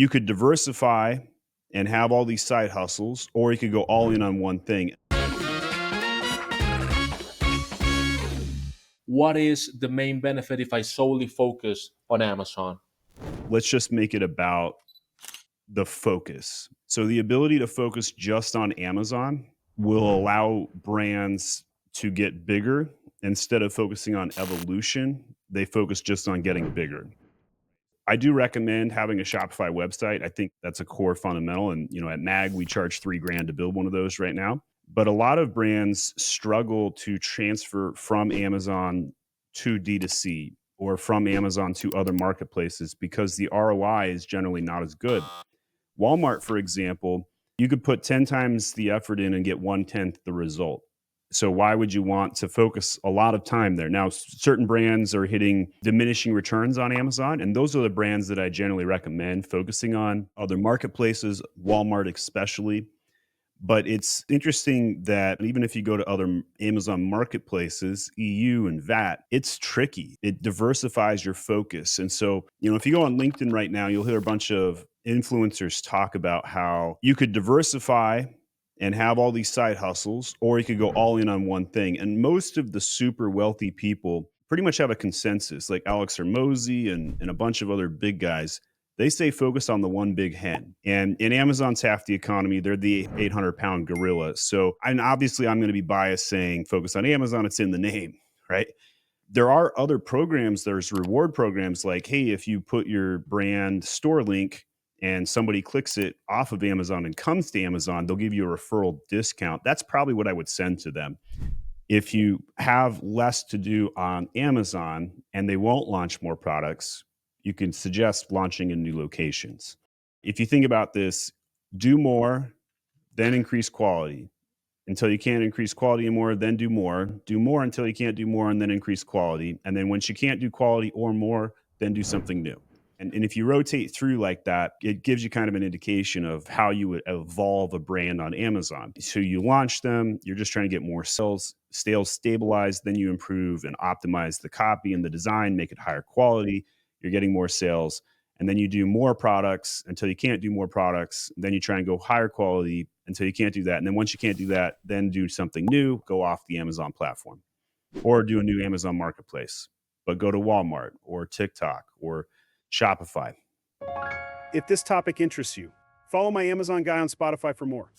You could diversify and have all these side hustles, or you could go all in on one thing. What is the main benefit if I solely focus on Amazon? Let's just make it about the focus. So, the ability to focus just on Amazon will allow brands to get bigger. Instead of focusing on evolution, they focus just on getting bigger. I do recommend having a Shopify website. I think that's a core fundamental. And, at MAG, we charge 3 grand to build one of those right now. But a lot of brands struggle to transfer from Amazon to D2C or from Amazon to other marketplaces because the ROI is generally not as good. Walmart, for example, you could put 10 times the effort in and get 1/10 the result. So why would you want to focus a lot of time there? Now, certain brands are hitting diminishing returns on Amazon, and those are the brands that I generally recommend focusing on. Other marketplaces, Walmart especially. But it's interesting that even if you go to other Amazon marketplaces, EU and VAT, it's tricky. It diversifies your focus. And so, if you go on LinkedIn right now, you'll hear a bunch of influencers talk about how you could diversify and have all these side hustles, or you could go all in on one thing. And most of the super wealthy people pretty much have a consensus, like Alex Hermosi and a bunch of other big guys. They stay focused on the one big hen. And in Amazon's half the economy, they're the 800-pound gorilla. So, and obviously, I'm going to be biased saying focus on Amazon. It's in the name, right? There are other programs. There's reward programs like, hey, if you put your brand store link and somebody clicks it off of Amazon and comes to Amazon, they'll give you a referral discount. That's probably what I would send to them. If you have less to do on Amazon and they won't launch more products, you can suggest launching in new locations. If you think about this, do more, then increase quality until you can't increase quality anymore, then do more until you can't do more, and then increase quality. And then once you can't do quality or more, then do something new. And if you rotate through like that, it gives you kind of an indication of how you would evolve a brand on Amazon. So you launch them, you're just trying to get more sales stabilized, then you improve and optimize the copy and the design, make it higher quality, you're getting more sales. And then you do more products until you can't do more products. Then you try and go higher quality until you can't do that. And then once you can't do that, then do something new, go off the Amazon platform or do a new Amazon marketplace, but go to Walmart or TikTok or Shopify. If this topic interests you, follow my Amazon guy on Spotify for more.